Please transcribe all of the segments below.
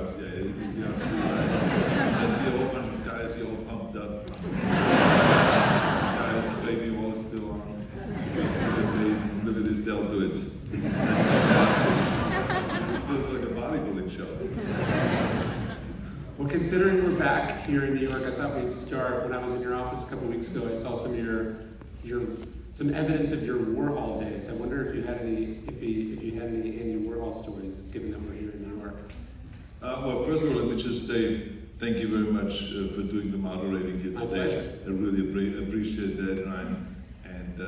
drugs, yeah, you're absolutely right. I see a whole bunch of guys here all pumped up. Guys, the baby oil is still on. Amazing. Look at this deltoids. That's fantastic. This feels like a bodybuilding show. Well, considering we're back here in New York, I thought we'd start. When I was in your office a couple weeks ago, I saw some of some evidence of your Warhol days. I wonder if you had any Andy Warhol stories, given that we're here in New York. Well, first of all, let me just say thank you very much for doing the moderating here today. My pleasure. I really appreciate that, Ryan. And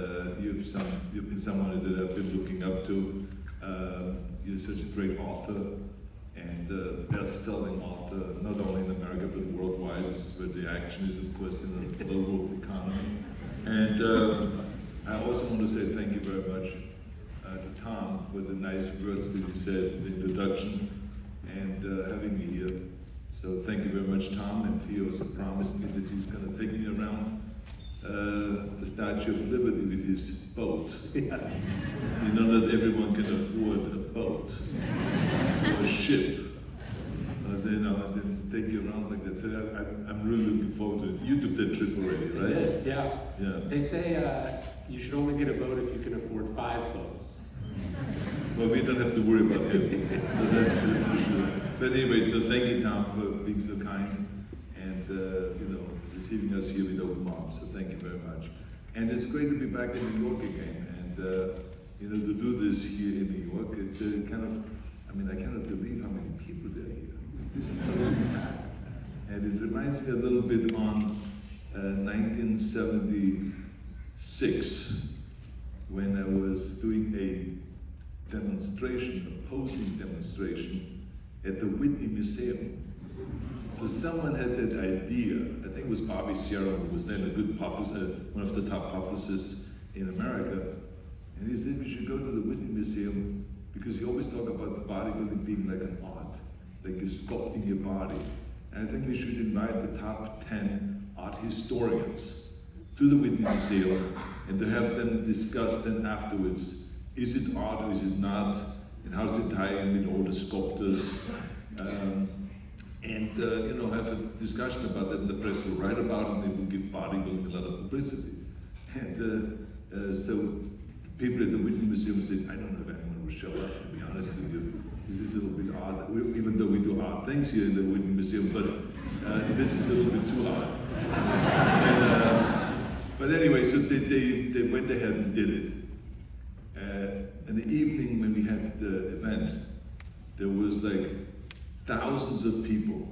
you've been someone that I've been looking up to. You're such a great author and best-selling author, not only in America but worldwide. This is where the action is, of course, in the global economy. And I also want to say thank you very much to Tom for the nice words that he said in the introduction and having me here. So thank you very much, Tom. And he also promised me that he's going to take me around the Statue of Liberty with his boat. Yes. You know, not everyone can afford a boat or a ship. And then take you around like that. So I'm really looking forward to it. You took that trip already, right? Yeah. Yeah. They say you should only get a boat if you can afford 5 boats. Well, we don't have to worry about him, so that's for sure. But anyway, so thank you, Tom, for being so kind and receiving us here with open arms. So thank you very much. And it's great to be back in New York again, and to do this here in New York. It's I cannot believe how many people there are here. This is totally packed, and it reminds me a little bit on 1976 when I was doing a posing demonstration at the Whitney Museum. So someone had that idea, I think it was Bobby Sierra, who was then a good publicist, one of the top publicists in America, and he said we should go to the Whitney Museum because you always talk about the bodybuilding being like an art, like you're sculpting your body. And I think we should invite the top 10 art historians to the Whitney Museum and to have them discuss then afterwards, is it art or is it not? And how does it tie in with all the sculptors? Have a discussion about that, and the press will write about it, and they will give bodybuilding a lot of publicity. And so the people at the Whitney Museum said, I don't know if anyone will show up, to be honest with you. This is a little bit odd, even though we do odd things here in the Whitney Museum, but this is a little bit too odd. But anyway, so they went ahead and did it. In the evening when we had the event, there was like thousands of people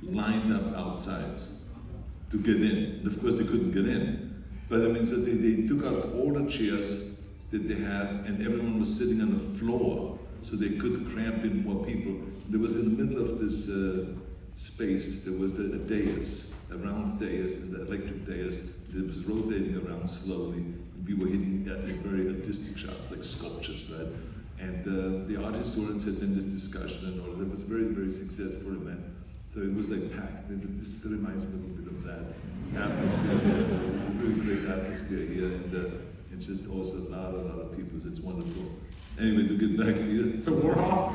lined up outside to get in. And of course they couldn't get in. But so they took out all the chairs that they had and everyone was sitting on the floor so they could cramp in more people. There was in the middle of this space, there was a dais, a round dais, and the electric dais that was rotating around slowly. We were hitting very artistic shots, like sculptures, right? And the art historians had then this discussion and all. It was a very, very successful event. So it was like packed. And this reminds me a little bit of that atmosphere. It's a really great atmosphere here, and just also a lot of people. It's wonderful. Anyway, to get back to you. So Warhol?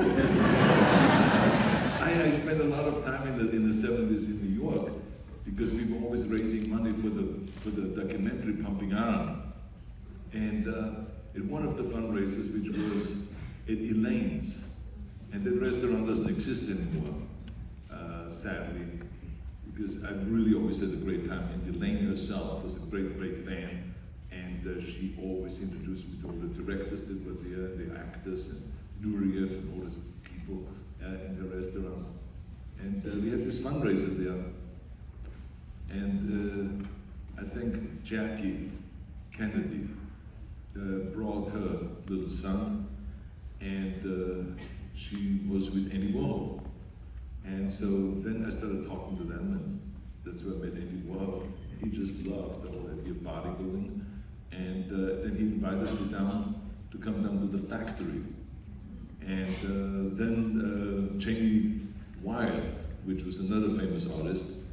I spent a lot of time in the 70s in New York because we were always raising money for the documentary Pumping Iron. And at one of the fundraisers, which was at Elaine's, and that restaurant doesn't exist anymore, sadly, because I really always had a great time. And Elaine herself was a great, great fan, and she always introduced me to all the directors that were there, the actors, and Nureyev, and all these people in the restaurant. And we had this fundraiser there, and I think Jackie Kennedy brought her little son, and she was with Andy Warhol. And so then I started talking to them, and that's where I met Andy Warhol. He just loved the whole idea of bodybuilding. And then he invited me to come down to the factory. And then Jamie Wyeth, which was another famous artist,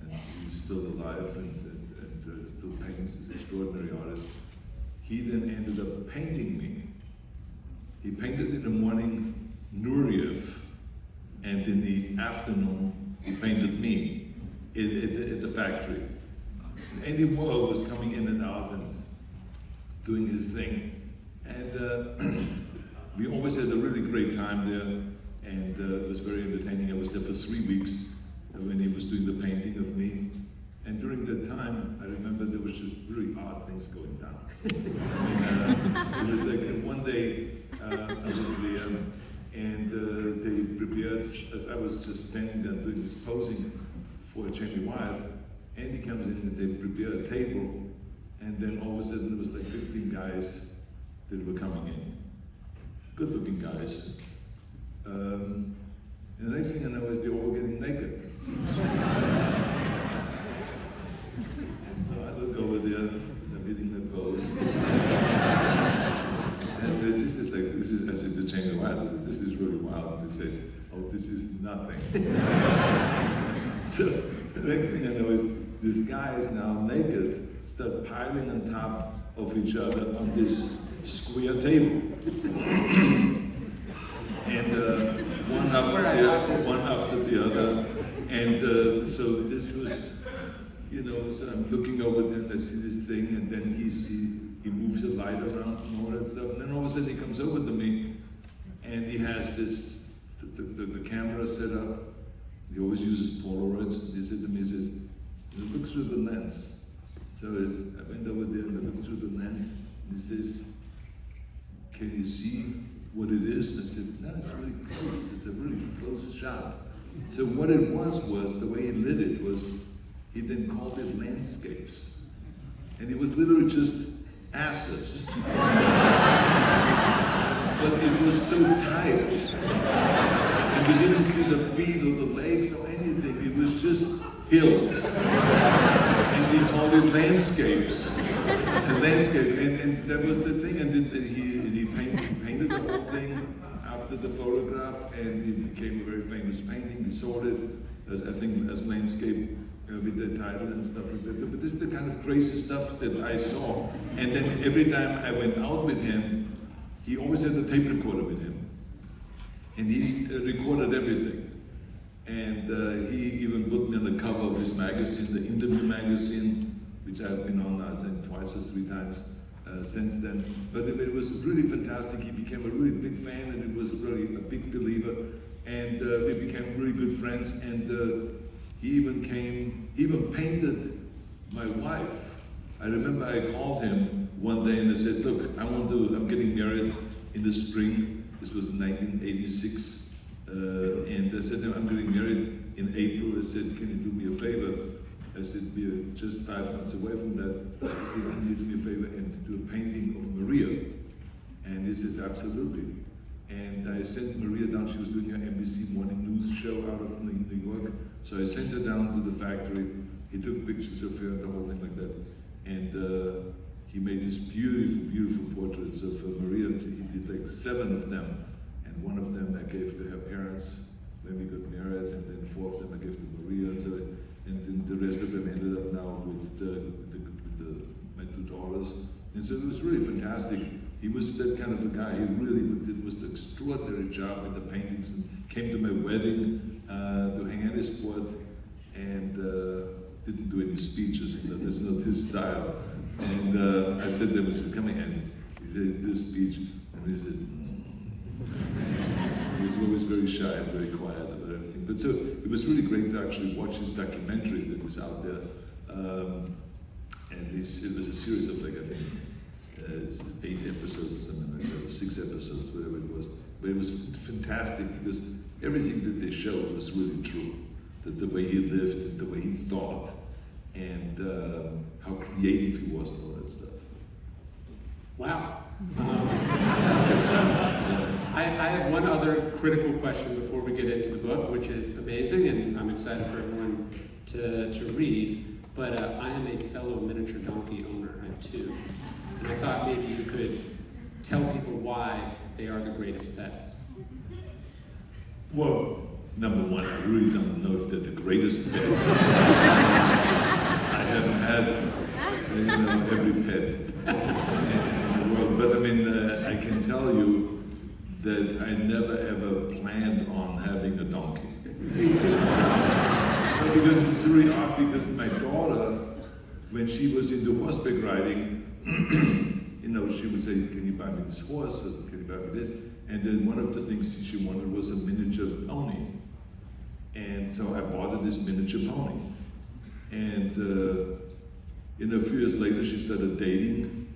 and he's still alive and still paints, he's an extraordinary artist. He then ended up painting me. He painted in the morning Nureyev and in the afternoon he painted me at the factory. Andy Warhol was coming in and out and doing his thing, and we always had a really great time there, and it was very entertaining. I was there for 3 weeks when he was doing the painting of me. And during that time, I remember there was just really odd things going down. It was like one day I was there, and they prepared, as I was just standing there doing this posing for Jamie Wyeth, Andy comes in and they prepare a table, and then all of a sudden there was like 15 guys that were coming in. Good-looking guys. And the next thing I know is they're all getting naked. So I look over there, they're meeting the pose. And I said, I said to Jamie Wyeth, this is really wild. And he says, oh, this is nothing. So the next thing I know is these guys now naked start piling on top of each other on this square table. And one after the other. And so this was, so I'm looking over there and I see this thing, and then he moves the light around and all that stuff. And then all of a sudden he comes over to me, and he has the camera set up. He always uses Polaroids. And he said to me, he says, look through the lens. So I went over there and I looked through the lens, and he says, can you see what it is? I said, no, it's really close. It's a really close shot. So what it was the way he lit it was, he then called it landscapes. And it was literally just asses. But it was so tight. And you didn't see the feet or the legs or anything. It was just hills. And he called it landscapes. And that was the thing. And then he painted the whole thing after the photograph, and it became a very famous painting. We sold it as landscape, with the title and stuff like that. But this is the kind of crazy stuff that I saw. And then every time I went out with him, he always had a tape recorder with him. And he recorded everything. And he even put me on the cover of his magazine, the Interview magazine, which I've been on, I think, twice or 3 times since then. But it was really fantastic. He became a really big fan, and he was really a big believer. And we became really good friends. And he even painted my wife. I remember I called him one day and I said, look, I'm getting married in the spring. This was 1986. And I said to him, I'm getting married in April. I said, can you do me a favor? I said, we're just 5 months away from that. I said, can you do me a favor and do a painting of Maria? And he says, absolutely. And I sent Maria down. She was doing her NBC Morning News show out of New York. So I sent her down to the factory. He took pictures of her and the whole thing like that. And he made these beautiful, beautiful portraits of Maria. He did like 7 of them. And one of them I gave to her parents when we got married. And then 4 of them I gave to Maria. And then the rest of them ended up now with my 2 daughters. And so it was really fantastic. He was that kind of a guy. He really did an extraordinary job with the paintings, and came to my wedding to hang on his port, and didn't do any speeches. That's not his style. And I said to him, I said, come in. He did this speech, and he said, He was always very shy and very quiet about everything. But so it was really great to actually watch his documentary that is out there. And it was a series of, like, I think, 8 episodes or something like that, 6 episodes, whatever it was. But it was fantastic because everything that they showed was really true. That the way he lived, and the way he thought, and how creative he was and all that stuff. Wow. I have one other critical question before we get into the book, which is amazing, and I'm excited for everyone to read. But I am a fellow miniature donkey owner. I have 2. And I thought maybe you could tell people why they are the greatest pets. Well, number one, I really don't know if they're the greatest pets. I haven't had, every pet in the world. But I mean, I can tell you that I never ever planned on having a donkey. No, because it's really odd, because my daughter, when she was into horseback riding, you know, she would say, can you buy me this horse, or can you buy me this? And then one of the things she wanted was a miniature pony. And so I bought her this miniature pony. And you know, a few years later she started dating,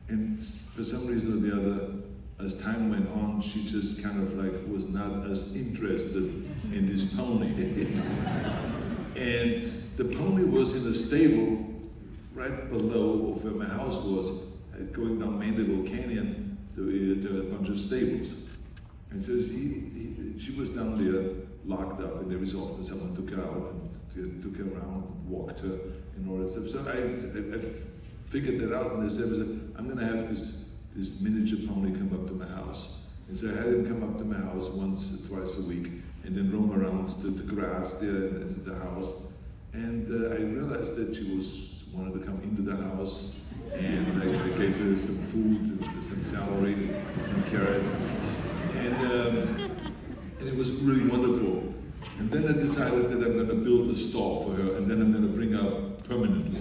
and for some reason or the other, as time went on, she just kind of like was not as interested in this pony. And the pony was in a stable right below of where my house was. Going down Mandeville Canyon, there were a bunch of stables. And so she was down there, locked up, and every so often someone took her out and took her around and walked her and all that stuff. So I figured that out, and I said, I'm going to have this miniature pony come up to my house. And so I had him come up to my house once or twice a week, and then roam around the grass there in the house. And I realized that she wanted to come into the house, and I gave her some food, and some celery, and some carrots, and it was really wonderful. And then I decided that I'm going to build a stall for her, and then I'm going to bring her permanently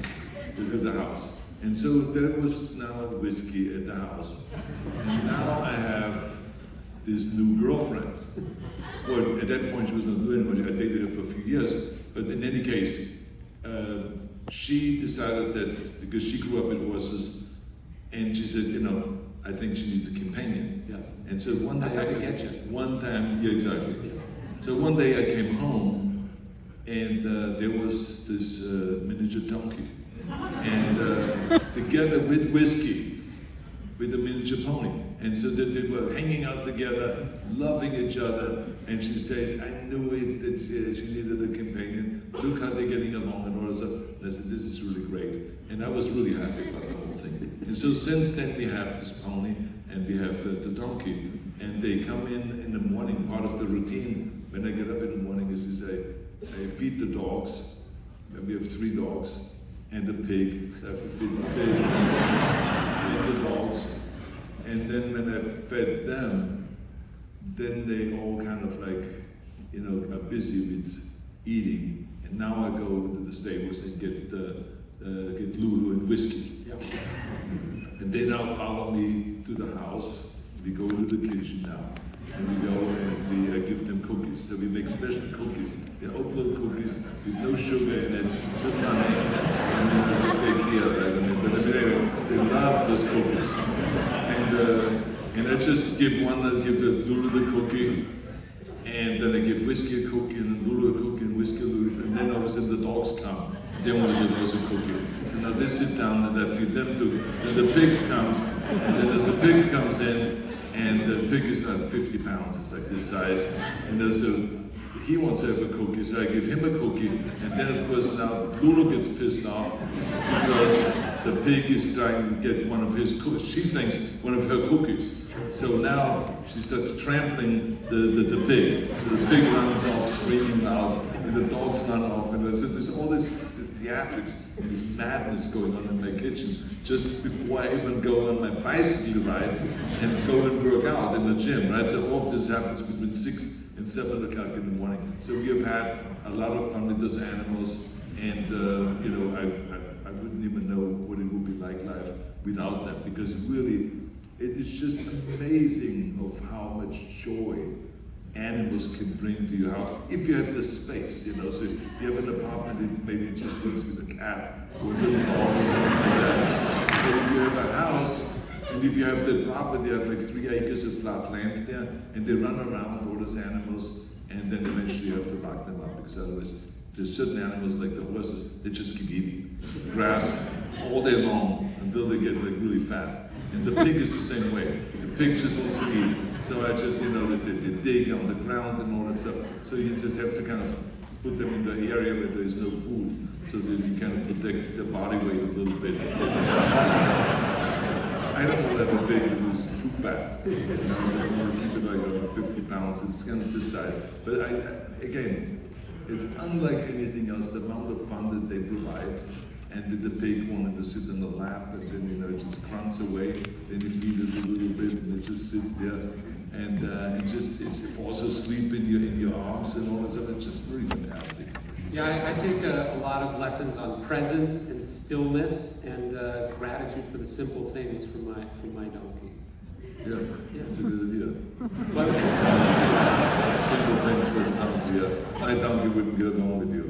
to the house. And so there was now whiskey at the house. And now I have this new girlfriend. Well, at that point she was not new anymore, I dated her for a few years. But in any case, she decided that, because she grew up with horses, and she said, you know, I think she needs a companion. Yes. And so one day, That's how you get you. one time, yeah, exactly. Yeah. So one day I came home, and there was this miniature donkey, and together with whiskey, with the miniature pony. And so they were hanging out together, loving each other, and she says, I knew it, that she needed a companion. Look how they're getting along and all that stuff. And I said, this is really great. And I was really happy about the whole thing. And so since then we have this pony, and we have the donkey. And they come in the morning. Part of the routine, when I get up in the morning, is I feed the dogs. And we have 3 dogs. And a pig, so I have to feed the pig and the dogs. And then when I fed them, then they all kind of like, you know, are busy with eating. And now I go to the stables and get Lulu and whiskey. Yep. And they now follow me to the house. We go to the kitchen now. And we go and I give them cookies. So we make special cookies. They're oat cookies with no sugar in it, just honey. I mean, as if they're clear, right? I mean, but anyway, they love those cookies. And I just give Lulu the cookie, and then I give whiskey a cookie, and then Lulu a cookie, and whiskey a Lulu, and then all of a sudden the dogs come. They want to get also a cookie. So now they sit down and I feed them too. Then the pig comes, and then as the pig comes in, and the pig is like 50 pounds, it's like this size. And he wants to have a cookie, so I give him a cookie. And then of course now Lulu gets pissed off because the pig is trying to get one of his cookies. She thinks one of her cookies. So now she starts trampling the pig. So the pig runs off screaming loud, and the dogs run off. And so there's all this theatrics and this madness going on in my kitchen just before I even go on my bicycle ride and go and work out in the gym, right? So all of this happens between 6 and 7 o'clock in the morning. So we have had a lot of fun with those animals, and you know, I wouldn't even know what it would be like life without them, because really, it is just amazing of how much joy animals can bring to your house, if you have the space, you know. So if you have an apartment, it maybe just works with a cat or a little dog or something like that. But if you have a house, and if you have the property, you have like 3 acres of flat land there, and they run around, all those animals, and then eventually you have to lock them up, because otherwise there's certain animals like the horses, they just keep eating grass all day long until they get like really fat. And the pig is the same way. The pig just wants to eat. So I just, you know, they dig on the ground and all that stuff. So you just have to kind of put them in the area where there is no food, so that you kind of protect their body weight a little bit. I don't want to have a pig that is too fat. You know, I just want to keep it like around 50 pounds. It's kind of this size. But again, it's unlike anything else, the amount of fun that they provide. And with the pig wanted to sit on the lap, and then, you know, it just crunches away. Then you feed it a little bit, and it just sits there. and just it falls asleep in your arms and all that stuff. It's just really fantastic. Yeah, I take a lot of lessons on presence and stillness and gratitude for the simple things from my donkey. Yeah, that's a good idea. Well, Simple things for a donkey. Yeah. My donkey wouldn't get along with you.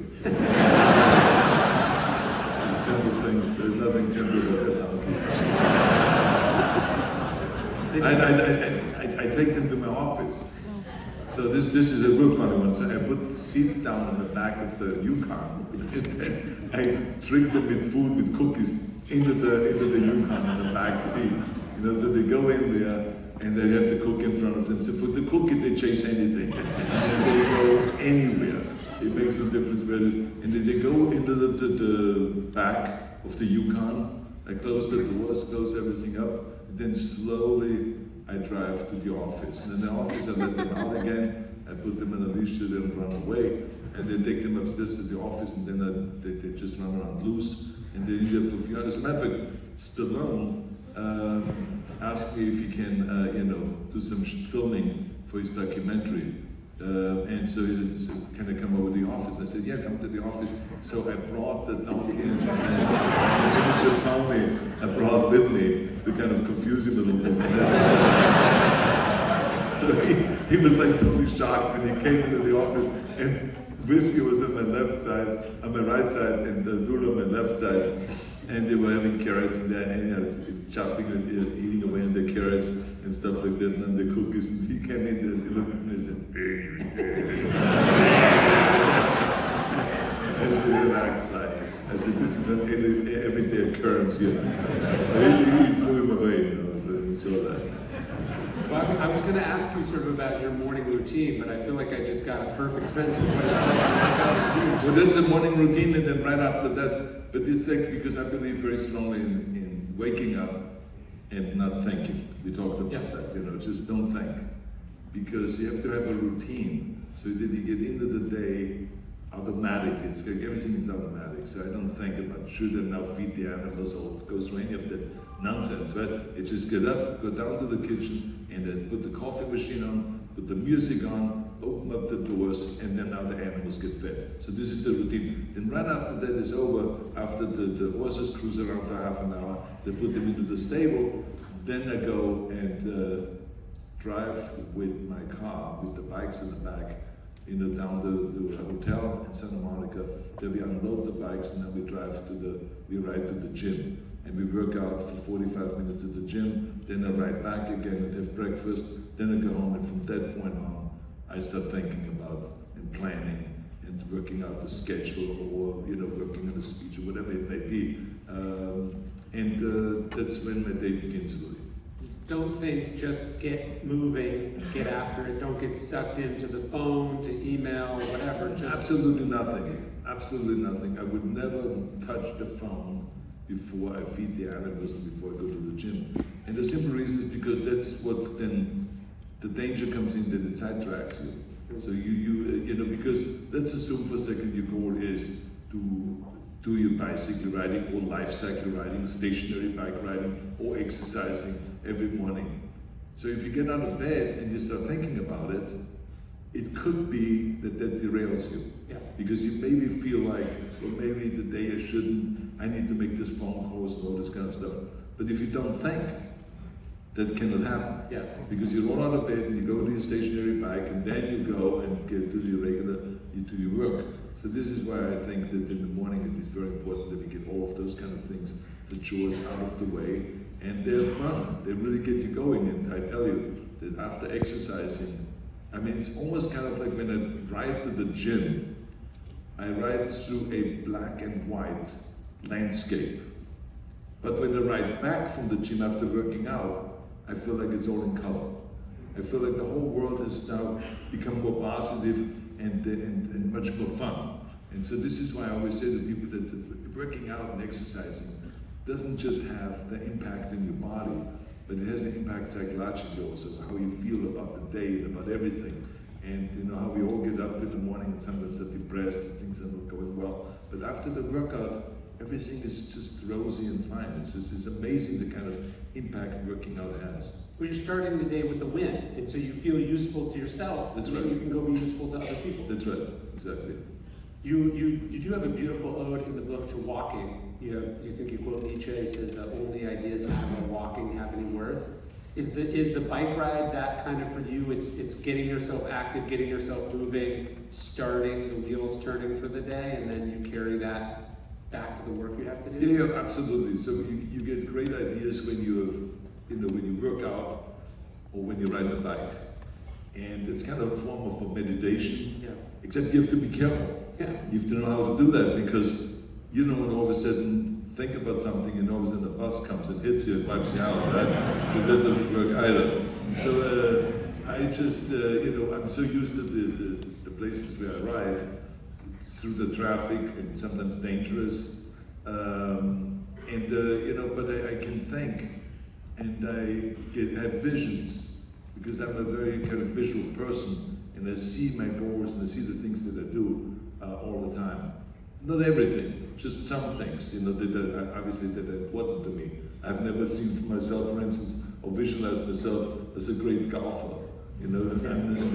The simple things. There's nothing simple about a donkey. I take them to my office. So this is a real funny one. So I put the seats down on the back of the Yukon. I trick them with food, with cookies, into the Yukon in the back seat. So they go in there and they have to cook in front of them. So for the cookie, they chase anything. And they go anywhere. It makes no difference where it is. And then they go into the back of the Yukon. I close the doors, close everything up, and then slowly I drive to the office. And in the office, I let them out again. I put them in a leash so they don't run away. And then take them upstairs to the office, and then they just run around loose. And they're there for a few hours. As a matter of fact, Stallone asked me if he can, do some filming for his documentary. And so he said, can I come over to the office? And I said, yeah, come to the office. So I brought the donkey and the miniature pony I brought with me to kind of confuse him a little bit. So he was like totally shocked when he came into the office, and Whiskey was on my left side, on my right side, and Lula on my left side. And they were having carrots and chopping and eating away on the carrots and stuff like that, and then the cookies. And he came in there and he looked at me and said, I said, relax, like. I said, this is an everyday occurrence here. He blew him away, he saw that. Well, I was going to ask you sort of about your morning routine, but I feel like I just got a perfect sense of what it's like to work out as huge. Well, that's a morning routine, and then right after that, but it's like, because I believe very strongly in waking up and not thinking. We talked about that, just don't think. Because you have to have a routine, so that you get into the day automatically. It's like everything is automatic, so I don't think about should I now feed the animals or go through any of that nonsense, right? It just get up, go down to the kitchen, and then put the coffee machine on, put the music on, open up the doors, and then now the animals get fed. So this is the routine. Then right after that is over, after the horses cruise around for half an hour, they put them into the stable, then I go and drive with my car, with the bikes in the back, down to the hotel in Santa Monica. Then we unload the bikes, and then we ride to the gym. And we work out for 45 minutes at the gym, then I ride back again and have breakfast, then I go home, and from that point on, I start thinking about and planning and working out the schedule, or working on a speech or whatever it may be. That's when my day begins really. Don't think, just get moving, get after it. Don't get sucked into the phone, to email, whatever. Absolutely nothing. Absolutely nothing. I would never touch the phone before I feed the animals and before I go to the gym. And the simple reason is because that's what then the danger comes in, that it sidetracks you. So because let's assume for a second your goal is to do your bicycle riding or life cycle riding, stationary bike riding, or exercising every morning. So if you get out of bed and you start thinking about it, it could be that derails you. Yeah. Because you maybe feel like, well, maybe today I shouldn't, I need to make this phone calls and all this kind of stuff. But if you don't think, that cannot happen. Yes. Because you roll out of bed and you go to your stationary bike, and then you go and get to your to your work. So this is why I think that in the morning it is very important that we get all of those kind of things, the chores out of the way, and they're fun. They really get you going. And I tell you that after exercising, I mean, it's almost kind of like when I ride to the gym, I ride through a black and white landscape. But when I ride back from the gym after working out, I feel like it's all in color. I feel like the whole world has now become more positive and much more fun. And so this is why I always say to people that working out and exercising doesn't just have the impact in your body, but it has an impact psychologically also, how you feel about the day and about everything. And you know how we all get up in the morning and sometimes are depressed and things are not going well. But after the workout, everything is just rosy and fine. It's amazing the kind of impact working out has. Well, you're starting the day with a win, and so you feel useful to yourself. That's and right. You can go be useful to other people. That's right, exactly. You do have a beautiful ode in the book to walking. You think you quote Nietzsche. He says, "Only ideas about walking have any worth." Is the bike ride that kind of for you? It's getting yourself active, getting yourself moving, starting the wheels turning for the day, and then you carry that back to the work you have to do. Yeah, absolutely. So you get great ideas when when you work out or when you ride the bike, and it's kind of a form of meditation. Yeah. Except you have to be careful. Yeah. You have to know how to do that because you don't want to all of a sudden think about something and all of a sudden the bus comes and hits you and wipes you out, right? So that doesn't work either. So I just, I'm so used to the places where I ride through the traffic and sometimes dangerous. But I can think and I have visions because I'm a very kind of visual person and I see my goals and I see the things that I do all the time. Not everything, just some things, that obviously that are important to me. I've never seen myself, for instance, or visualized myself as a great golfer, and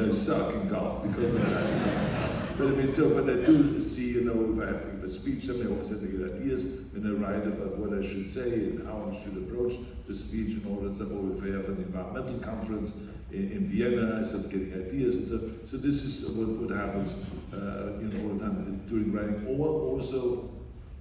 I suck in golf because of that. But I do see, if I have to give a speech, I always have to get ideas when I write about what I should say and how I should approach the speech and all that stuff. Or if I have an environmental conference in Vienna, I start getting ideas and stuff. So this is what happens, all the time during writing. Or also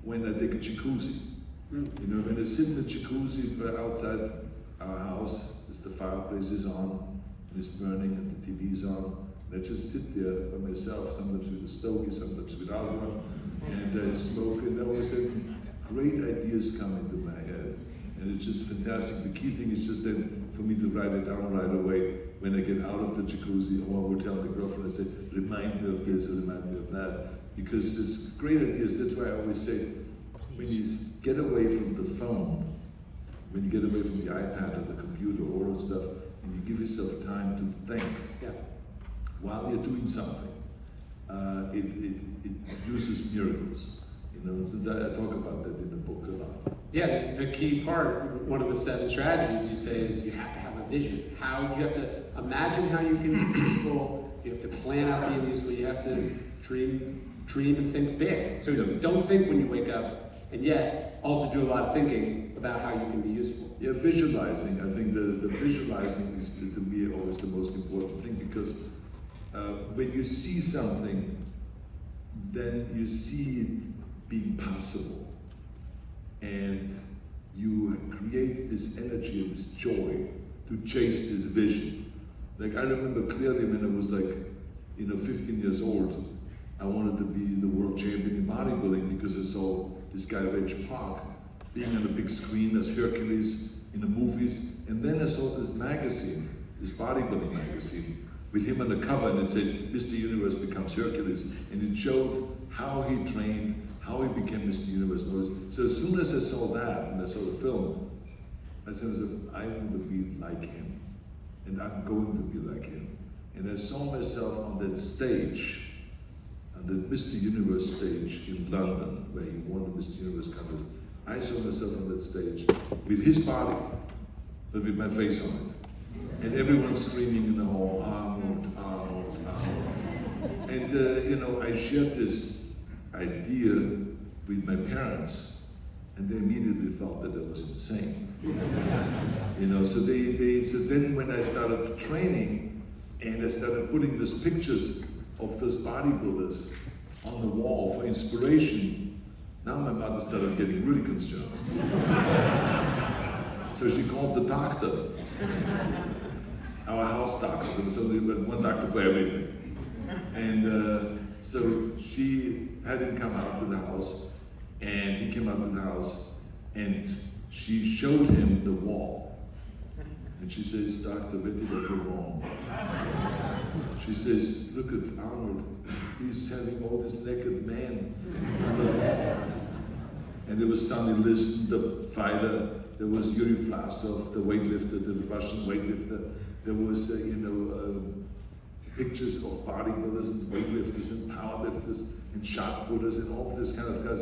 when I take a jacuzzi. When I sit in the jacuzzi outside our house, the fireplace is on, and it's burning, and the TV is on. And I just sit there by myself, sometimes with a stogie, sometimes without one, and I smoke, and all of a sudden, great ideas come into my head. And it's just fantastic. The key thing is just then for me to write it down right away when I get out of the jacuzzi, or I will tell my girlfriend, I say, remind me of this, or remind me of that. Because it's great ideas. That's why I always say, when you get away from the phone, when you get away from the iPad or the computer, all that stuff, and you give yourself time to think while you're doing something, it produces miracles. So I talk about that in the book a lot. Yeah, the key part, one of the 7 strategies you say is you have to have a vision. You have to imagine how you can be useful, you have to plan out being useful, you have to dream and think big. So don't think when you wake up, and yet also do a lot of thinking about how you can be useful. Yeah, visualizing. I think the visualizing is to me always the most important thing because when you see something, then you see it being possible. And you create this energy and this joy to chase this vision. Like I remember clearly when I was 15 years old, I wanted to be the world champion in bodybuilding because I saw this guy, Reg Park, being on a big screen as Hercules in the movies. And then I saw this magazine, this bodybuilding magazine, with him on the cover, and it said, Mr. Universe becomes Hercules. And it showed how he trained, how he became Mr. Universe. So as soon as I saw that, and I saw the film, I said to myself, I want to be like him. And I'm going to be like him. And I saw myself on that stage, on the Mr. Universe stage in London, where he won the Mr. Universe contest. I saw myself on that stage with his body, but with my face on it. And everyone screaming in the hall, Arnold, Arnold, Arnold. And I shared this idea with my parents, and they immediately thought that I was insane. So then when I started training, and I started putting those pictures of those bodybuilders on the wall for inspiration, now my mother started getting really concerned. So she called the doctor, our house doctor. There was only one doctor for everything. And so she had him come out to the house, and he came out to the house, and she showed him the wall. And she says, Doctor, where did I go wrong? She says, look at Arnold. He's having all this naked man on the wall. And there was Sonny Liston, the fighter. There was Yuri Vlasov, the weightlifter, the Russian weightlifter. There was, pictures of bodybuilders and weightlifters and powerlifters and shot putters and all this kind of guys,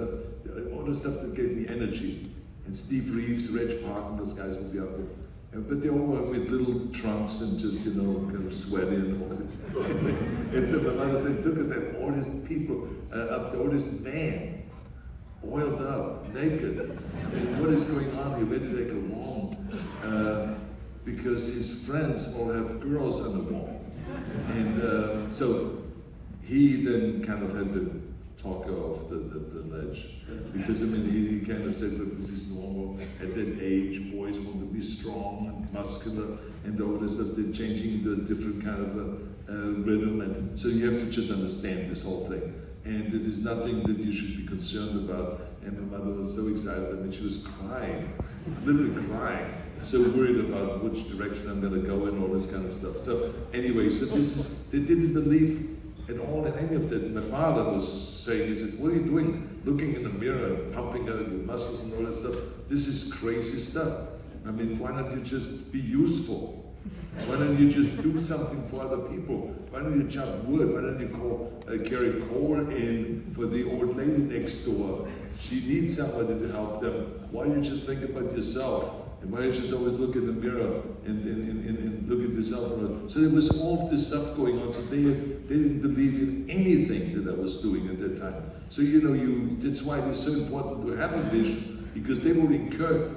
all the stuff that gave me energy. And Steve Reeves, Reg Park, and those guys would be up there. But they all were with little trunks and just, kind of sweaty and all that. And so my mother said, look at that, all these people up there, all this man, oiled up, naked. I mean, what is going on here? Where did they go wrong? Because his friends all have girls on the wall. And so he then kind of had to talk her off the ledge. Because, he kind of said, look, this is normal. At that age, boys want to be strong and muscular and all this stuff. They're changing into a different kind of rhythm. And so you have to just understand this whole thing. And it is nothing that you should be concerned about. And my mother was so excited. She was crying, literally crying. So worried about which direction I'm going to go and all this kind of stuff. So anyway, they didn't believe at all in any of that. My father was saying, he said, what are you doing? Looking in the mirror, pumping out your muscles and all that stuff. This is crazy stuff. Why don't you just be useful? Why don't you just do something for other people? Why don't you chop wood? Why don't you carry coal in for the old lady next door? She needs somebody to help them. Why don't you just think about yourself? And why don't you just always look in the mirror and look at yourself? So there was all of this stuff going on. So they didn't believe in anything that I was doing at that time. So that's why it is so important to have a vision, because they will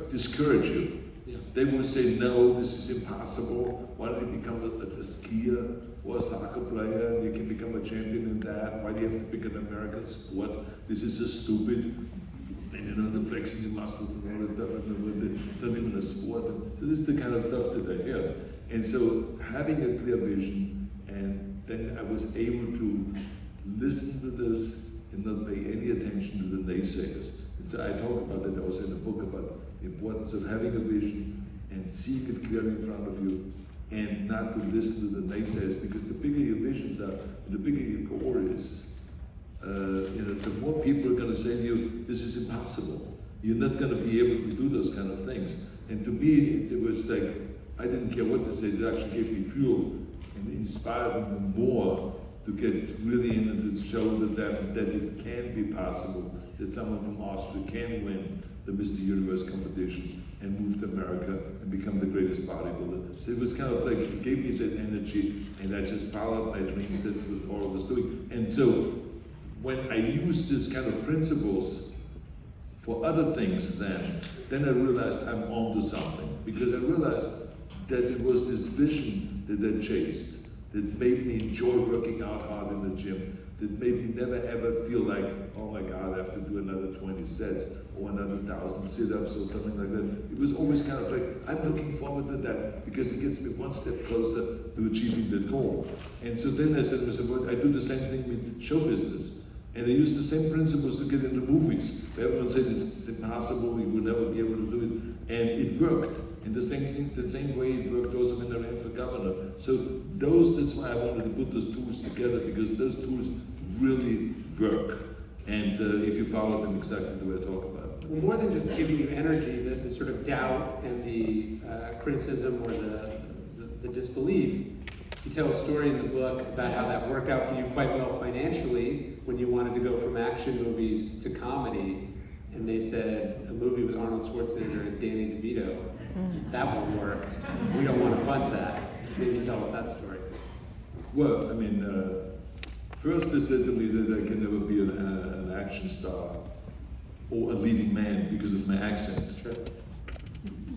discourage you. Yeah. They will say, no, this is impossible. Why don't you become a skier or a soccer player and you can become a champion in that? Why do you have to pick an American sport? This is so stupid. And the flexing your muscles and all that stuff, and it's not even a sport. And so this is the kind of stuff that I heard. And so having a clear vision, and then I was able to listen to this and not pay any attention to the naysayers. And so I talk about that also in a book about the importance of having a vision and seeing it clearly in front of you, and not to listen to the naysayers, because the bigger your visions are, the bigger your goal is, the more people are going to say to you, this is impossible. You're not going to be able to do those kind of things. And to me, it was like, I didn't care what they said. It actually gave me fuel and inspired me more to get really in and to show them that it can be possible, that someone from Austria can win the Mr. Universe competition and move to America and become the greatest bodybuilder. So it was kind of like, it gave me that energy, and I just followed my dreams. That's what all I was doing. And so when I used this kind of principles for other things then I realized I'm onto something, because I realized that it was this vision that I chased, that made me enjoy working out hard in the gym, that made me never ever feel like, oh my God, I have to do another 20 sets or another 1,000 sit-ups or something like that. It was always kind of like, I'm looking forward to that, because it gets me one step closer to achieving that goal. And so then I said to myself, I do the same thing with show business. And I used the same principles to get into movies. Everyone said it's impossible, we would never be able to do it. And it worked. And the same way it worked also when I ran for governor. So that's why I wanted to put those tools together, because those tools really work. And if you follow them exactly the way I talk about it. Well, more than just giving you energy, the sort of doubt and the criticism or the disbelief, you tell a story in the book about how that worked out for you quite well financially when you wanted to go from action movies to comedy, and they said a movie with Arnold Schwarzenegger and Danny DeVito, that won't work. We don't want to fund that. So maybe tell us that story. Well, first they said to me that I can never be an action star or a leading man because of my accent. Sure.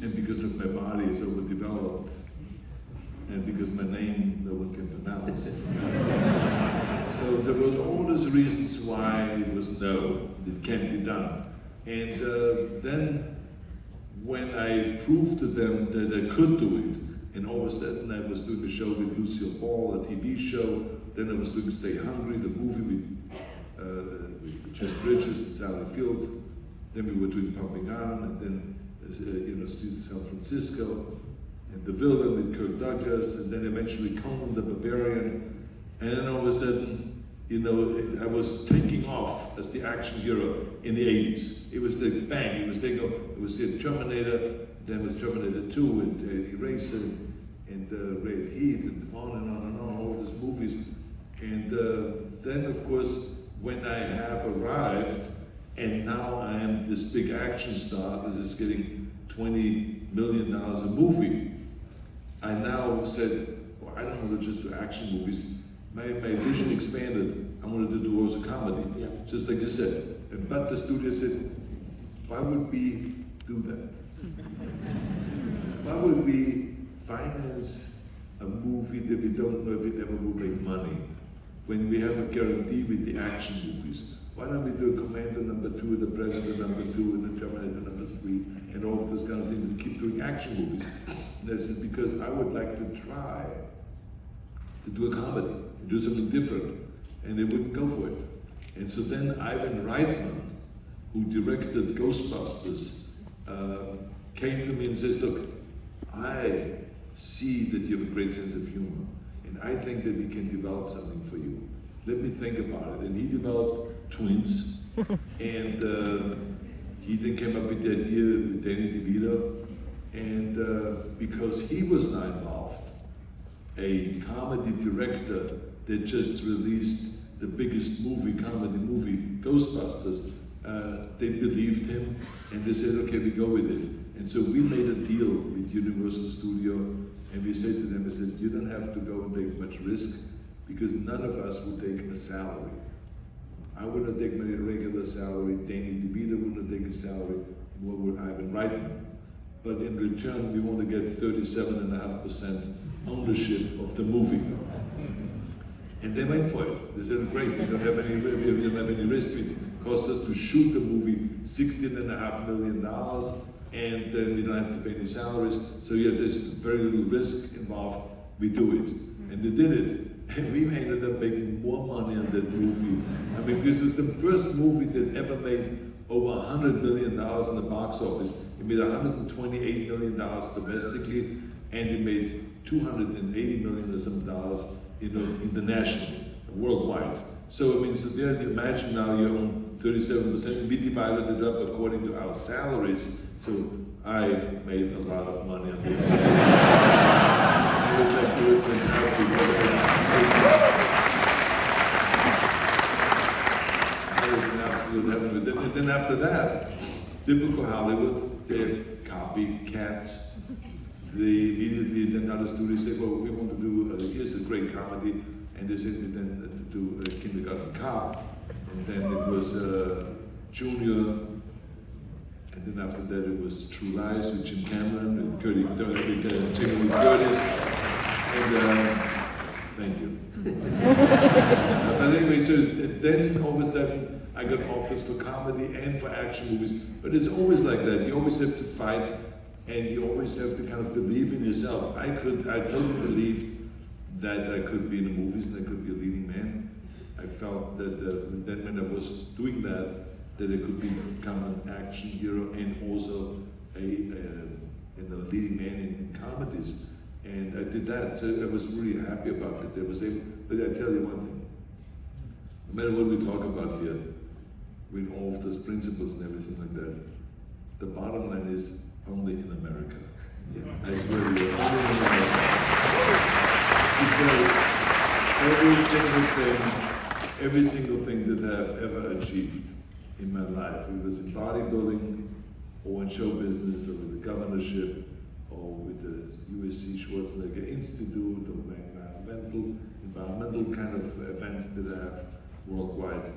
And because of my body is overdeveloped. And because my name no one can pronounce. So there was all these reasons why it was no, it can't be done. And then when I proved to them that I could do it, and all of a sudden I was doing a show with Lucille Ball, a TV show, then I was doing Stay Hungry, the movie with Jeff Bridges and Sally Fields, then we were doing Pumping On, and then Streets of San Francisco, and The Villain with Kirk Douglas, and then eventually Conan the Barbarian, and then all of a sudden, I was taking off as the action hero in the 80s. It was the bang, it was the Terminator, then it was Terminator 2 and Eraser, and Red Heat, and on, all of these movies. And then, of course, when I have arrived, and now I am this big action star, this is getting $20 million a movie, I now said, well, I don't want to just do action movies. My vision expanded. I wanted to do also comedy, just like you said. But the studio said, why would we do that? Why would we finance a movie that we don't know if it ever will make money, when we have a guarantee with the action movies? Why don't we do Commando #2, The Predator #2, and The Terminator #3, and all of those kind of things, and keep doing action movies? And I said, because I would like to try to do a comedy, and do something different, and they wouldn't go for it. And so then Ivan Reitman, who directed Ghostbusters, came to me and says, look, I see that you have a great sense of humor, and I think that we can develop something for you. Let me think about it. And he developed Twins, and he then came up with the idea with Danny DeVito, and because he was not involved, a comedy director that just released the biggest comedy movie, Ghostbusters, they believed him, and they said, okay, we go with it. And so we made a deal with Universal Studio, and we said to them, we said, you don't have to go and take much risk, because none of us would take a salary. I wouldn't take my regular salary, Danny DeVito wouldn't take a salary, nor would Ivan Reitman. But in return, we want to get 37.5% ownership of the movie. And they went for it. They said, great, we don't have any risk. It cost us to shoot the movie $16.5 million, and then we don't have to pay any salaries. So yeah, there's very little risk involved. We do it. And they did it. And we ended up making more money on that movie. I mean, because it was the first movie that ever made over $100 million in the box office. It made $128 million domestically, and it made $280 million or some dollars, internationally, worldwide. So I mean, so there, you imagine now you own 37%, and we divided it up according to our salaries. So I made a lot of money on that. It was fantastic. It was an absolute heaven. And then after that, typical Hollywood, they're copycats. They immediately, then other studios say, well, we want to do, here's a great comedy, and they sent me then to do Kindergarten Cop, and then it was Junior, and then after that it was True Lies with Jim Cameron, and Jamie Lee Curtis, and thank you. But anyway, so then all of a sudden I got offers for comedy and for action movies, but it's always like that. You always have to fight, and you always have to kind of believe in yourself. I totally believed that I could be in the movies and I could be a leading man. I felt that then when I was doing that I could become an action hero and also a leading man in comedies. And I did that, so I was really happy about that. But I tell you one thing, no matter what we talk about here, with all of those principles and everything like that, the bottom line is only in America. Yes. I swear to you, only in America. Because every single thing that I've ever achieved in my life, whether it was in bodybuilding, or in show business, or with the governorship, or with the USC Schwarzenegger Institute, or environmental kind of events that I have worldwide,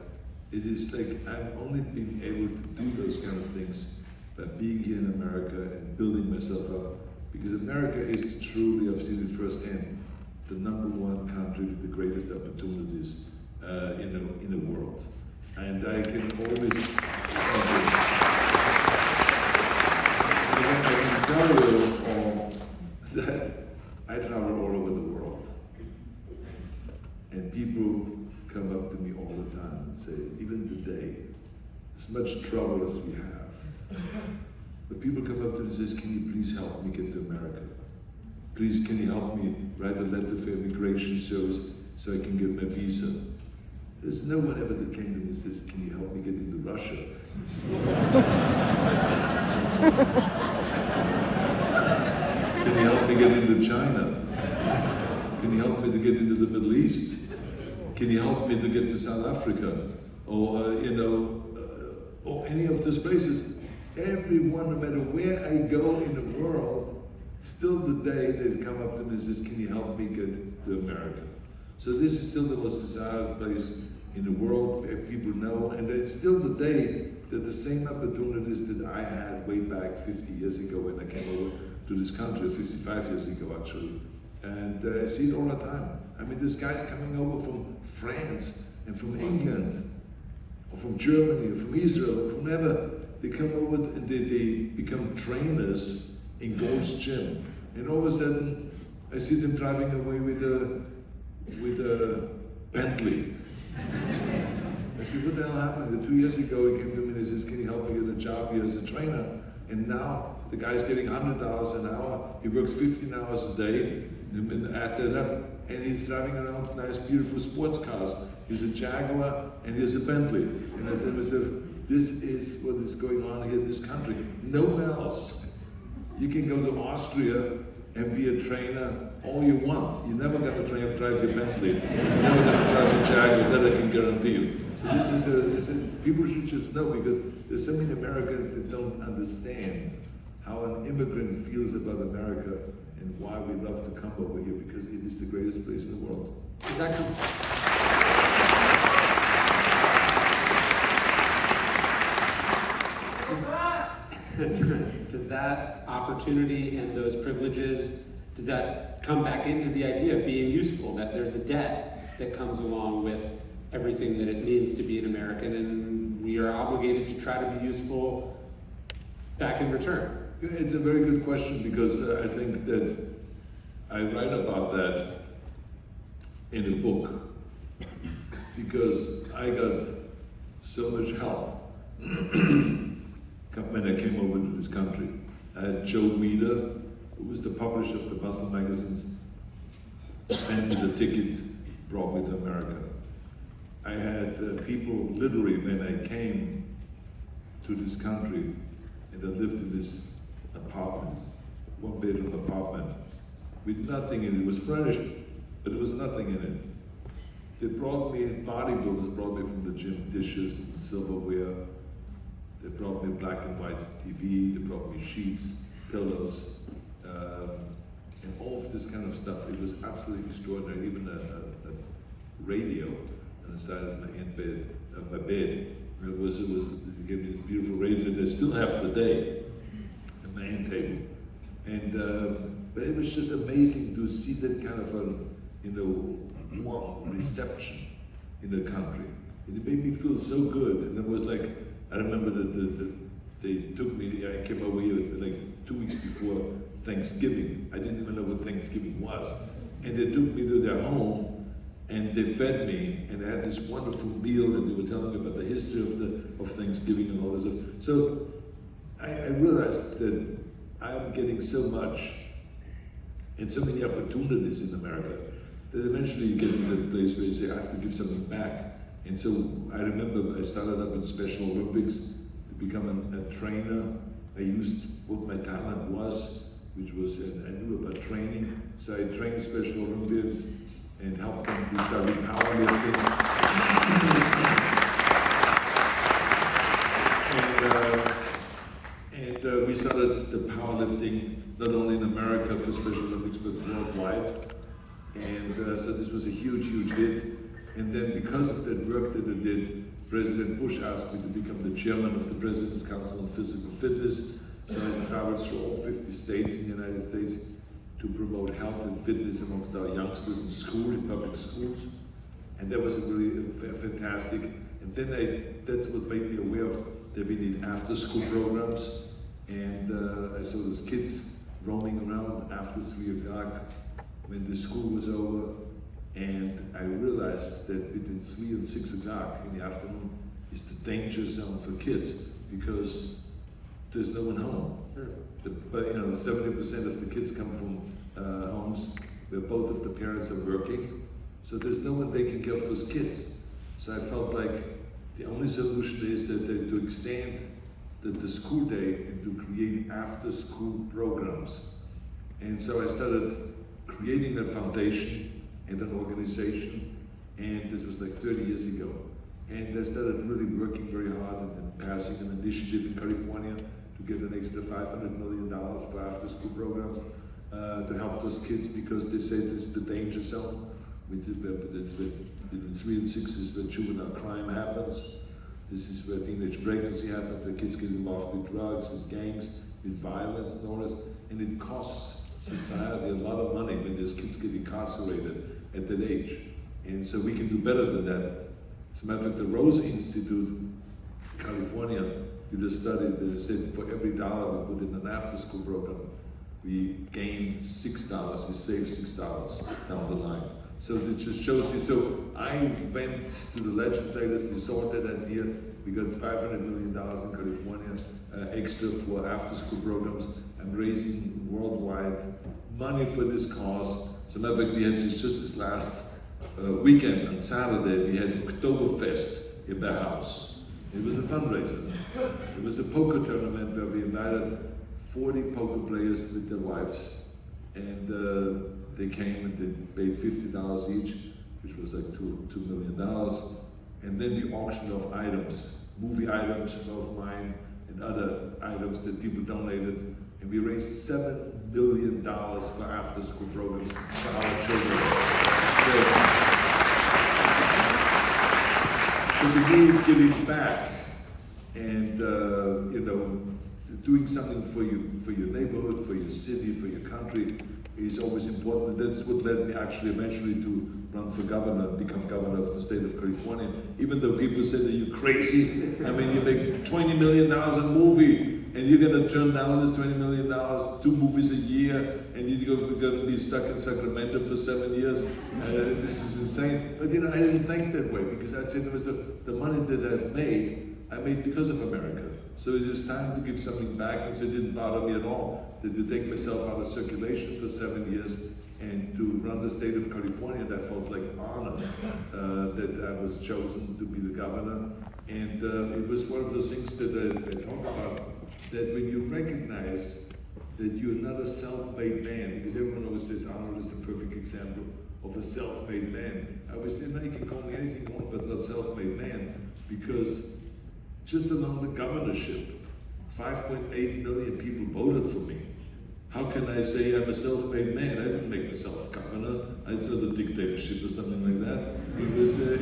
it is like I've only been able to do those kind of things by being here in America and building myself up, because America is truly, I've seen it firsthand, the #1 country with the greatest opportunities in the world. And I can always tell you that I travel all over the world, and people come up to me all the time and say, even today, as much trouble as we have, but people come up to me and says, can you please help me get to America? Please, can you help me write a letter for immigration service so I can get my visa? There's no one ever that came to me and says, can you help me get into Russia? Can you help me get into China? Can you help me to get into the Middle East? Can you help me to get to South Africa? Or, or any of those places. Everyone, no matter where I go in the world, still today they come up to me and says, can you help me get to America? So this is still the most desired place in the world where people know, and it's still today that the same opportunities that I had way back 50 years ago when I came over to this country, 55 years ago actually. And I see it all the time. I mean, there's guys coming over from France and from England, or from Germany, or from Israel, or from wherever. They come over and they become trainers in Gold's Gym. And all of a sudden, I see them driving away with a Bentley. I said, what the hell happened? 2 years ago, he came to me and he says, can you help me get a job here as a trainer? And now, the guy's getting $100 an hour. He works 15 hours a day, and add that up. And he's driving around nice, beautiful sports cars. He's a Jaguar, and he's a Bentley. And I said to myself, this is what is going on here in this country. Nowhere else. You can go to Austria and be a trainer all you want. You're never going to drive your Bentley. You're never going to drive a Jaguar, that I can guarantee you. So this is people should just know, because there's so many Americans that don't understand how an immigrant feels about America and why we love to come over here, because it is the greatest place in the world. Exactly. Does that opportunity and those privileges, does that come back into the idea of being useful, that there's a debt that comes along with everything that it means to be an American, and we are obligated to try to be useful back in return? It's a very good question, because I think that I write about that in a book, because I got so much help when I came over to this country. I had Joe Weider, who was the publisher of the Muslim magazines, sent me the ticket, brought me to America. I had people literally, when I came to this country, and I lived in this apartment, one-bedroom apartment, with nothing in it. It was furnished, but there was nothing in it. They brought me, bodybuilders brought me from the gym, dishes and silverware. They brought me a black and white TV, they brought me sheets, pillows, and all of this kind of stuff. It was absolutely extraordinary. Even a radio on the side of my bed. It gave me this beautiful radio that I still have today at my end table. And but it was just amazing to see that kind of warm reception in the country. And it made me feel so good. And it was like, I remember that they took me, I came over here like 2 weeks before Thanksgiving. I didn't even know what Thanksgiving was. And they took me to their home and they fed me, and I had this wonderful meal, and they were telling me about the history of Thanksgiving and all this stuff. So I realized that I'm getting so much and so many opportunities in America that eventually you get to that place where you say, I have to give something back. And so I remember I started up in Special Olympics to become a trainer. I used what my talent was, which was, I knew about training. So I trained Special Olympians and helped them to study powerlifting. And we started the powerlifting not only in America for Special Olympics, but worldwide. And so this was a huge, huge hit. And then because of that work that I did, President Bush asked me to become the chairman of the President's Council on Physical Fitness. So I traveled through all 50 states in the United States to promote health and fitness amongst our youngsters in school, in public schools. And that was really fantastic. And then that's what made me aware of that we need after-school programs. And I saw those kids roaming around after 3 o'clock when the school was over. And I realized that between 3 and 6 o'clock in the afternoon is the danger zone for kids, because there's no one home. But 70% of the kids come from homes where both of the parents are working, so there's no one taking care of those kids. So I felt like the only solution is that to extend the school day and to create after-school programs. And so I started creating a foundation and an organization, and this was like 30 years ago. And I started really working very hard and then passing an initiative in California to get an extra $500 million for after-school programs to help those kids, because they say this is the danger zone. It's with 3 and 6 is where juvenile crime happens. This is where teenage pregnancy happens, where kids get involved with drugs, with gangs, with violence and all this. And it costs society a lot of money when those kids get incarcerated at that age. And so we can do better than that. As a matter of fact, the Rose Institute in California did a study that said for every dollar we put in an after-school program, we gain $6, we save $6 down the line. So it just shows you. So I went to the legislators, we saw that idea, we got $500 million in California extra for after-school programs. I'm raising worldwide money for this cause. As a matter of fact, we had just this last weekend on Saturday, we had Oktoberfest in the house. It was a fundraiser. It was a poker tournament where we invited 40 poker players with their wives, and they came and they paid $50 each, which was like $2 million. And then we auctioned off items, movie items of mine and other items that people donated. And we raised $7 million for after-school programs for our children. So to me, giving back and doing something for your neighborhood, for your city, for your country is always important. And that's what led me actually eventually to run for governor, become governor of the state of California. Even though people say that you're crazy, I mean, you make $20 million a movie, and you're gonna turn down this $20 million, 2 movies a year, and you're gonna be stuck in Sacramento for 7 years. This is insane. But I didn't think that way, because I said the money that I've made, I made because of America. So it was time to give something back, and so it didn't bother me at all to take myself out of circulation for 7 years and to run the state of California. And I felt like honored that I was chosen to be the governor. And it was one of those things that I talk about, that when you recognize that you're not a self-made man, because everyone always says Arnold is the perfect example of a self-made man. I always say, no, you can call me anything you want, but not self-made man, because just along the governorship, 5.8 million people voted for me. How can I say I'm a self-made man? I didn't make myself governor. It's not a dictatorship or something like that. It was, the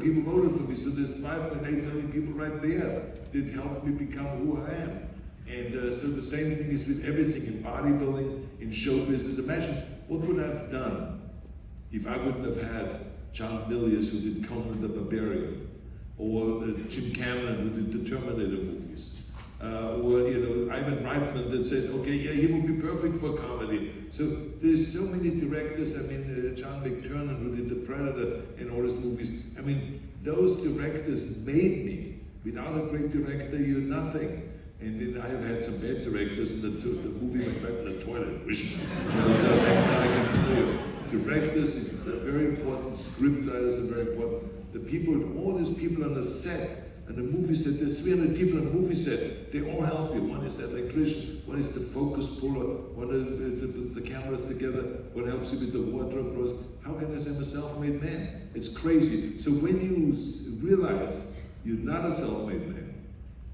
people voted for me. So there's 5.8 million people right there that helped me become who I am. And so the same thing is with everything, in bodybuilding, in show business. Imagine, what would I have done if I wouldn't have had John Milius, who did Conan the Barbarian, or Jim Cameron, who did the Terminator movies, or Ivan Reitman that said, okay, yeah, he would be perfect for comedy. So there's so many directors. I mean, John McTiernan, who did The Predator and all his movies. I mean, those directors made me. Without a great director, you're nothing. And then I have had some bad directors, and the movie went right in the toilet. So that's how I can tell you. Directors are very important. Script writers are very important. The people, all these people on the set, and the movie set, there's 300 people on the movie set. They all help you. One is the electrician, one is the focus puller, one puts the cameras together, one helps you with the wardrobe rose. How can I say I'm a self-made man? It's crazy. So when you realize you're not a self-made man,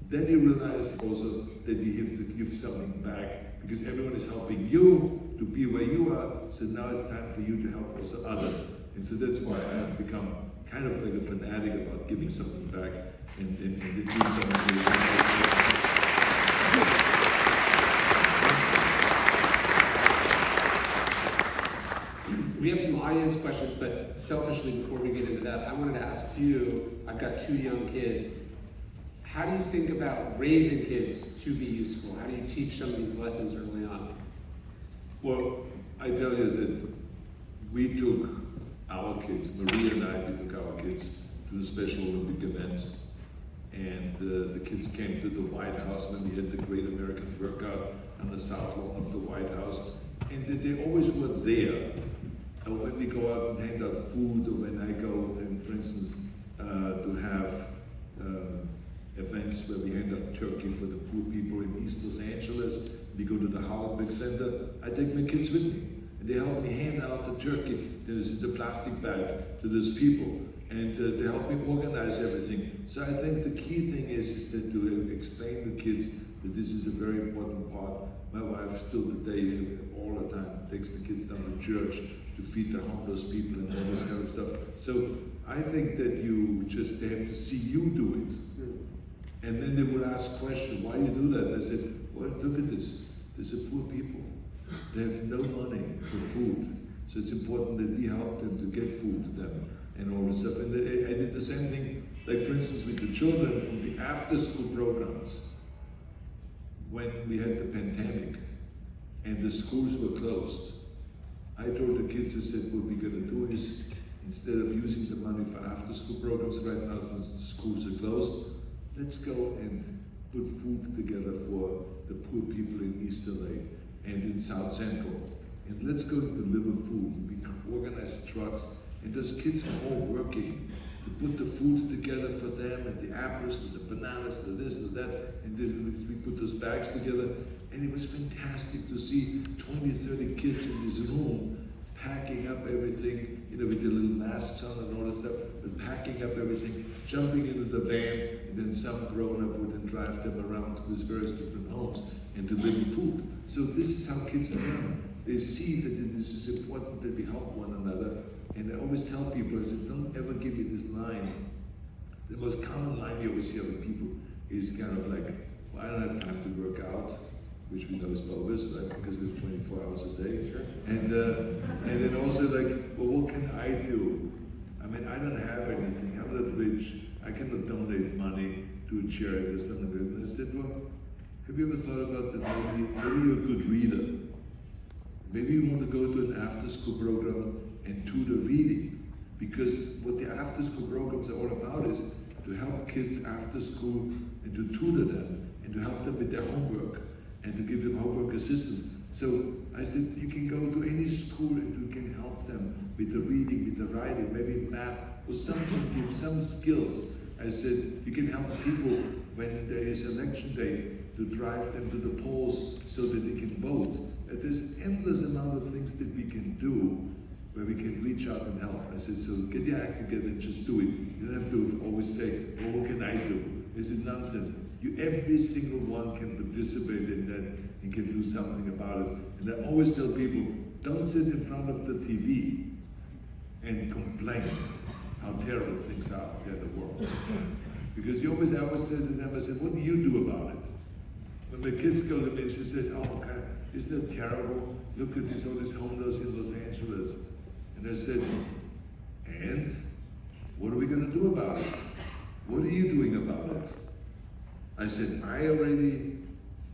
then you realize also that you have to give something back, because everyone is helping you to be where you are. So now it's time for you to help also others. And so that's why I have become kind of like a fanatic about giving something back and doing something for you. We have some audience questions, but selfishly, before we get into that, I wanted to ask you, I've got 2 young kids. How do you think about raising kids to be useful? How do you teach some of these lessons early on? Well, I tell you that we took our kids, Maria and I, we took our kids to the Special Olympic events. And the kids came to the White House when we had the Great American Workout on the South Lawn of the White House. And they always were there. And when we go out and hand out food, or when I go, and for instance, to have events where we hand out turkey for the poor people in East Los Angeles, we go to the Hollenbeck Center, I take my kids with me. And they helped me hand out the turkey that is in the plastic bag to those people. And they helped me organize everything. So I think the key thing is that to explain to kids that this is a very important part. My wife still today, all the time, takes the kids down to church to feed the homeless people and all this kind of stuff. So I think that they have to see you do it. And then they will ask questions, why do you do that? And I said, well, look at this. These are poor people. They have no money for food. So it's important that we help them to get food to them and all this stuff. And I did the same thing, like for instance with the children from the after-school programs. When we had the pandemic and the schools were closed, I told the kids, I said, what we're going to do is, instead of using the money for after-school programs right now since the schools are closed, let's go and put food together for the poor people in East LA and in South Central. And let's go and deliver food. We organize trucks, and those kids are all working to put the food together for them, and the apples, and the bananas, and the this and that, and then we put those bags together, and it was fantastic to see 20, 30 kids in this room packing up everything, with their little masks on and all that stuff, but packing up everything, jumping into the van, and then some grown-up would then drive them around to these various different homes and deliver food. So this is how kids learn. They see that this is important that we help one another. And I always tell people, I said, don't ever give me this line. The most common line you always hear with people is kind of like, well, I don't have time to work out, which we know is bogus, right? Because we have 24 hours a day. Sure. And then also like, well, what can I do? I mean, I don't have anything. I'm not rich. I cannot donate money to a charity or something. And I said, well, have you ever thought about that maybe you're a good reader? Maybe you want to go to an after-school program and tutor reading, because what the after-school programs are all about is to help kids after school and to tutor them and to help them with their homework and to give them homework assistance. So I said, you can go to any school and you can help them with the reading, with the writing, maybe math or something, give some skills. I said, you can help people when there is election day to drive them to the polls so that they can vote. There's endless amount of things that we can do where we can reach out and help. I said, so get your act together and just do it. You don't have to always say, well, what can I do? This is nonsense. Every single one can participate in that and can do something about it. And I always tell people, don't sit in front of the TV and complain how terrible things are out there in the world. Because I always say to them, I said, what do you do about it? When my kids go to me, she says, oh, God, isn't it terrible? Look at all these homeless in Los Angeles. And I said, and? What are we going to do about it? What are you doing about it? I said, I already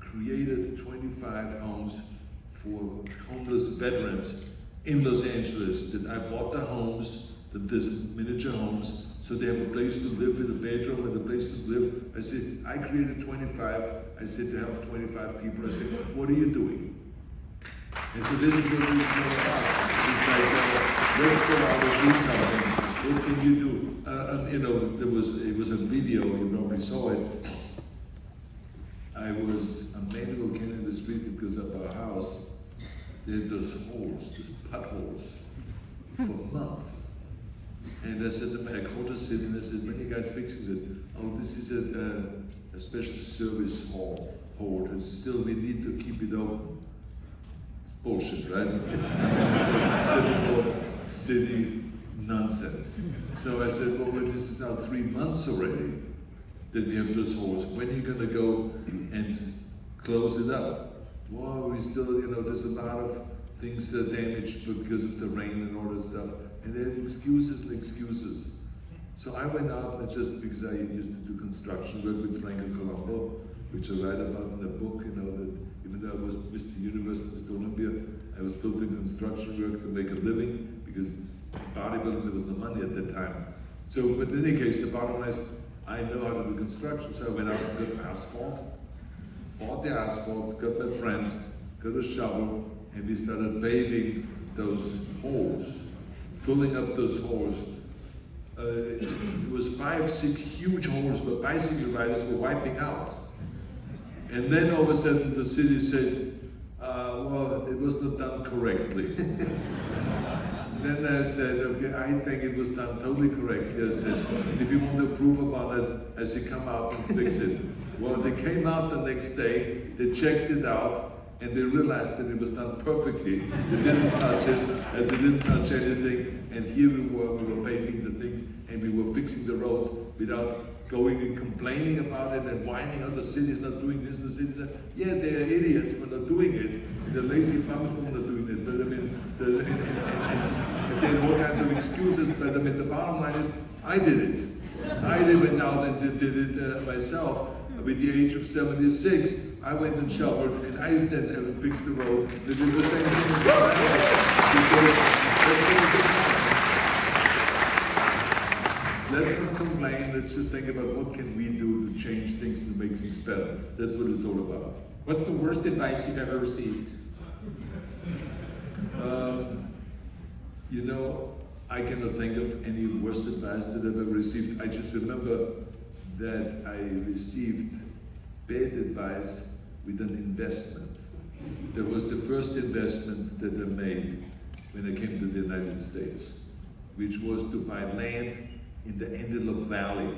created 25 homes for homeless veterans in Los Angeles. That I bought the homes, these miniature homes, so they have a place to live with a bedroom and a place to live. I said, I created 25. I said to help 25 people. I said, what are you doing? And so this is what we're talking about. It's like, let's go out and do something. What can you do? It was a video, you probably saw it. I was a man walking in the street because of our house. There had those holes, those potholes, for a month. And I said to my quarter city, and I said, when are you guys fixing it? Oh, this is a special service hole. And still we need to keep it open. Bullshit, right? Typical city nonsense. So I said, well, this is now 3 months already that we have those holes. When are you going to go and close it up? Well, we still, there's a lot of things that are damaged because of the rain and all that stuff. And they had excuses and excuses. So I went out, and just because I used to do construction work with Franco Colombo, which I write about in the book, that even though I was Mr. Universe, Mr. Olympia, I was still doing construction work to make a living, because in bodybuilding there was no money at that time. So, but in any case, the bottom line is, I know how to do construction, so I went out and got asphalt, bought the asphalt, got my friend, got a shovel, and we started paving those holes, filling up those holes. It was 5, 6 huge holes where bicycle riders were wiping out. And then all of a sudden the city said, Well, it was not done correctly. Then I said, okay, I think it was done totally correctly. I said, if you want to prove about it, I said, come out and fix it. Well, they came out the next day, they checked it out, and they realized that it was done perfectly. They didn't touch it, and they didn't touch anything. And here we were paving the things, and we were fixing the roads without going and complaining about it and whining, oh, the city's not doing this, the city's not. Yeah, they're idiots for not doing it. They're lazy bums for not doing this. But I mean, and they had all kinds of excuses. But I mean, the bottom line is, I did it. I went out and did it myself. With the age of 76, I went and shoveled, and I stand there and fixed the road. They did the same thing as I did, because that's what it's about. Let's not complain, let's just think about what can we do to change things and make things better. That's what it's all about. What's the worst advice you've ever received? You know, I cannot think of any worst advice that I've ever received. I just remember that I received bad advice with an investment. That was the first investment that I made when I came to the United States, which was to buy land in the Antelope Valley,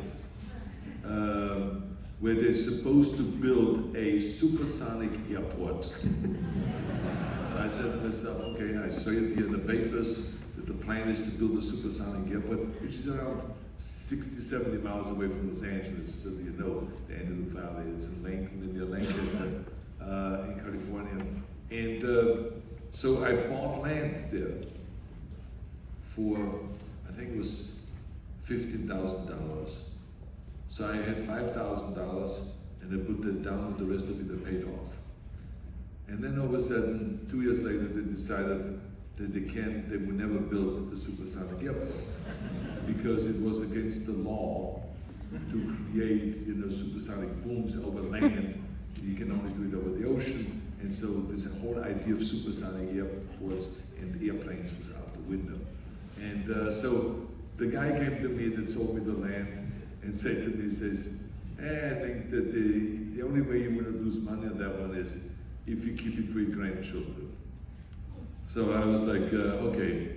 where they're supposed to build a supersonic airport. So I said to myself, okay, I saw it here in the papers that the plan is to build a supersonic airport, which is around 60, 70 miles away from Los Angeles, so you know the Antelope Valley. It's near Lancaster, in California. And so I bought land there for, I think it was $15,000. So I had $5,000 and I put that down and the rest of it I paid off. And then all of a sudden, 2 years later, they decided that they would never build the supersonic airport because it was against the law to create, supersonic booms over land. You can only do it over the ocean. And so this whole idea of supersonic airports and airplanes was out the window. And so the guy came to me that sold me the land and said to me, he says, hey, I think that the only way you're going to lose money on that one is if you keep it for your grandchildren. So I was like, okay,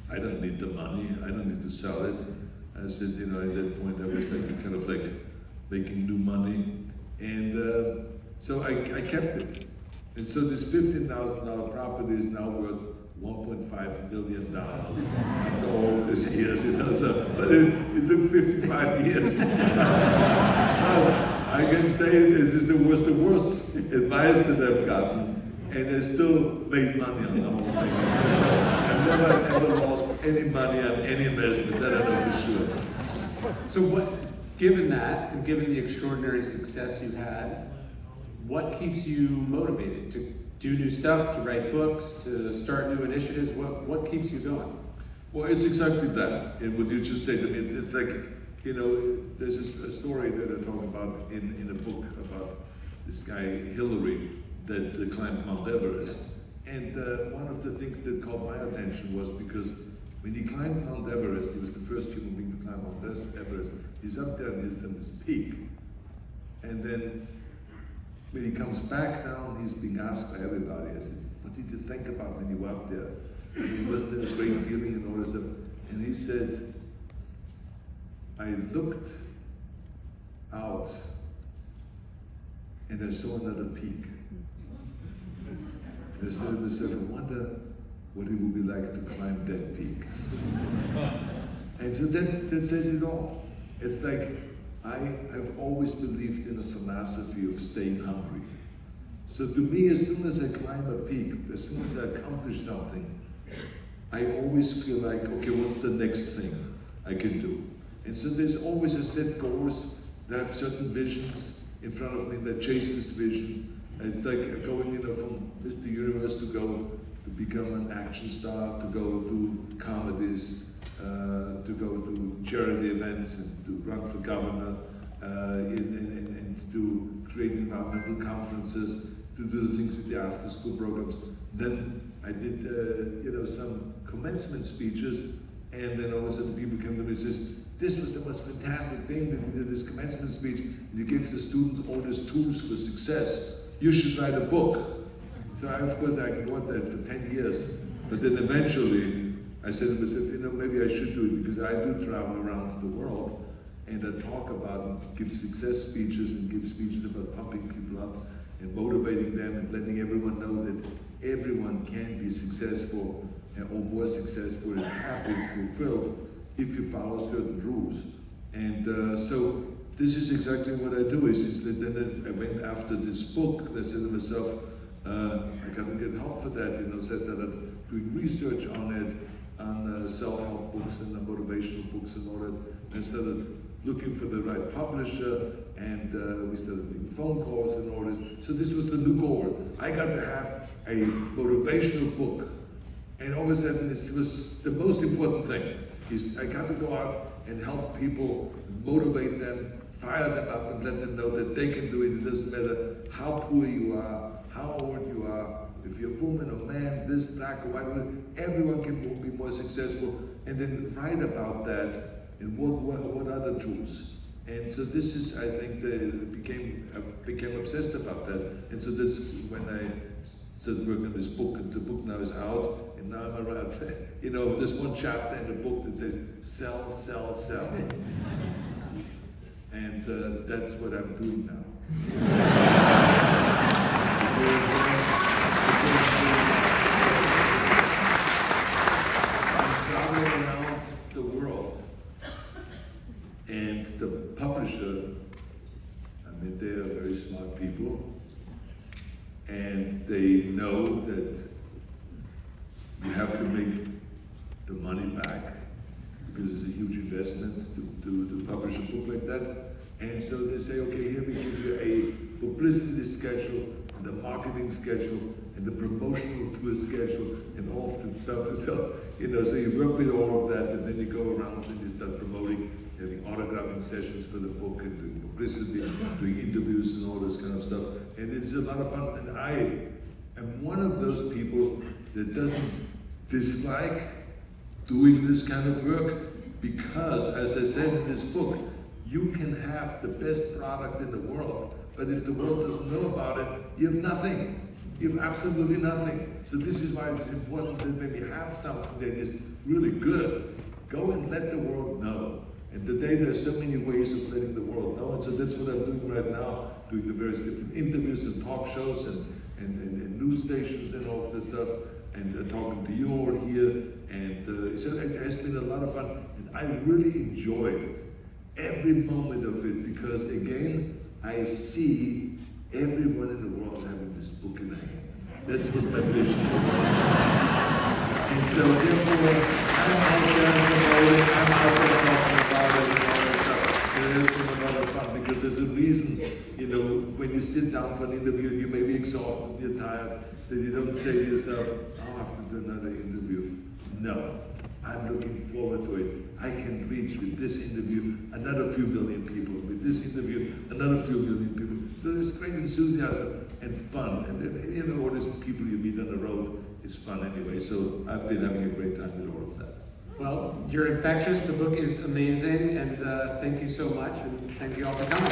I don't need the money, I don't need to sell it. I said, at that point I was like kind of like making new money. And so I kept it. And so this $15,000 property is now worth $1.5 million after all of these years, but it took 55 years. I can say it is the worst advice that I've gotten, and I still made money on the whole thing. I've never lost any money on any investment, that I know for sure. So given that, and given the extraordinary success you had, what keeps you motivated to do new stuff, to write books, to start new initiatives? What keeps you going? Well, it's exactly that. And what you just said to me, it's like, there's a story that I talk about in a book about this guy, Hillary, that climbed Mount Everest. And one of the things that caught my attention was because when he climbed Mount Everest, he was the first human being to climb Mount Everest. He's up there and he's at this peak. And then when he comes back down, he's being asked by everybody, I said, what did you think about when you were up there? And wasn't it a great feeling and all this stuff? And he said, I looked out and I saw another peak. And I said to myself, I wonder what it would be like to climb that peak. And so that says it all. It's like, I have always believed in a philosophy of staying hungry. So to me, as soon as I climb a peak, as soon as I accomplish something, I always feel like, okay, what's the next thing I can do? And so there's always a set goals, that have certain visions in front of me that chase this vision. And it's like going, from Mr. Universe to go to become an action star, to go to comedies, to go to charity events and to run for governor, and to create environmental conferences, to do things with the after-school programs. Then I did, some commencement speeches, and then all of a sudden people came to me and says, this was the most fantastic thing that you did, this commencement speech, and you gave the students all these tools for success. You should write a book. So of course I ignored that for 10 years. But then eventually I said to myself, maybe I should do it because I do travel around the world and I talk about, give success speeches and give speeches about pumping people up and motivating them and letting everyone know that everyone can be successful or more successful and happy and fulfilled if you follow certain rules. And so this is exactly what I do. Is that then I went after this book and I said to myself, I got to get help for that. So I started doing research on it, on self-help books and motivational books and all that. And I started looking for the right publisher, and we started making phone calls and all this. So this was the new goal. I got to have a motivational book. And all of a sudden, this was the most important thing, is I got to go out and help people, motivate them, fire them up, and let them know that they can do it. It doesn't matter how poor you are, how old you are, if you're a woman or man, this, black or white, everyone can be more successful. And then write about that and what are the tools. And so this is, I think, became obsessed about that. And so that's when I started working on this book, and the book now is out, and now I'm around, there's one chapter in the book that says, sell, sell, sell. And that's what I'm doing now. I'm traveling around the world, and the publisher, they are very smart people, and they know that you have to make the money back because it's a huge investment to publish a book like that. And so they say, okay, here we give you a publicity schedule, and the marketing schedule, and the promotional tour schedule, and all of that stuff. So, so you work with all of that, and then you go around and you start promoting, having autographing sessions for the book, and doing publicity, doing interviews and all this kind of stuff. And it's a lot of fun. And I am one of those people that doesn't dislike doing this kind of work, because, as I said in this book, you can have the best product in the world, but if the world doesn't know about it, you have nothing. You have absolutely nothing. So this is why it's important that when we have something that is really good, go and let the world know. And today there's so many ways of letting the world know, and so that's what I'm doing right now, doing the various different interviews and talk shows and news stations and all of this stuff, and talking to you all here. And so it has been a lot of fun, and I really enjoyed it. Every moment of it, because again, I see everyone in the world having this book in their hand. That's what my vision is. And so therefore, I'm out there promoting, I'm out there talking about it and all that stuff. And it has been a lot of fun, because there's a reason, when you sit down for an interview and you may be exhausted, you're tired, that you don't say to yourself, I'll have to do another interview. No. I'm looking forward to it. I can reach with this interview another few million people, with this interview another few million people. So there's great enthusiasm and fun. And then, all these people you meet on the road, it's fun anyway. So I've been having a great time with all of that. Well, you're infectious. The book is amazing, and thank you so much, and thank you all for coming.